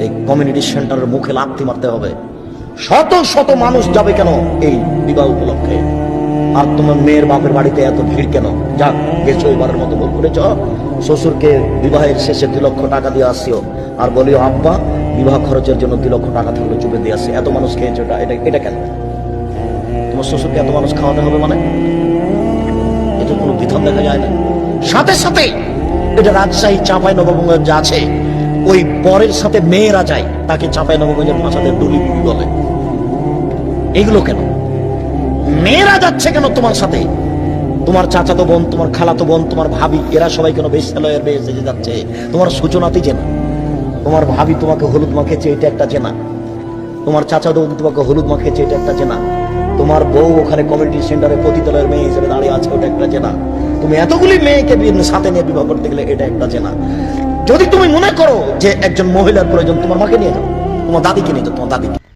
এই কমিউনিটি সেন্টারের মুখে লাথি মারতে হবে। শত শত মানুষ যাবে কেন এই বিবাহ উপলক্ষে? আর তোমার মেয়ের বাপের বাড়িতে এত ভিড় কেন? যাক, গেছো এবারের মতো ভুল করেছ। শ্বশুরকে বিবাহের শেষে 2 লক্ষ টাকা দিয়ে আসিও, আর বলিও আব্বা বিবাহ খরচের জন্য 2 লক্ষ টাকা থাকলে চুপে দিয়ে আসছে। এত মানুষ খেয়েছো, এটা কেন? তোমার শ্বশুরকে এত মানুষ খাওয়াতে হবে মানে? এটা কোনো বিধান দেখা যায় না। সাথে সাথে এটা রাজশাহী চাঁপাইনবাবগঞ্জ আছে, ওই বরের সাথে মেয়েরা যায়, তাকে চাঁপাইনবাবগঞ্জের ভাষাতে ডুলি বুড়ি বলে। এগুলো কেন? মেয়েরা যাচ্ছে কেন তোমার সাথে? তোমার চাচাতো বোন, তোমার খালাতো বোন, তোমার ভাবি, এরা সবাই কেন বেশ্যালয়ের বেশ সেজে যাচ্ছে? তোমার সূচনাতেই চেনা। তোমার ভাবি তোমাকে হলুদ মাখেছে, এটা একটা চেনা। তোমার চাচাতো বোন তোমাকে হলুদ মাখেছে, এটা একটা চেনা। তোমার বউ ওখানে কমিউনিটি সেন্টারে পতিতলয়ের মেয়ে হিসেবে দাঁড়িয়ে আছে, ওটা একটা চেনা। তুমি এতগুলি মেয়েকে সাথে নিয়ে বিবাহ করতে গেলে এটা একটা চেনা। যদি তুমি মনে করো যে একজন মহিলার প্রয়োজন, তোমার মাকে নিয়ে যাও, তোমার দাদিকে নিয়ে যাও, তোমার দাদিকে।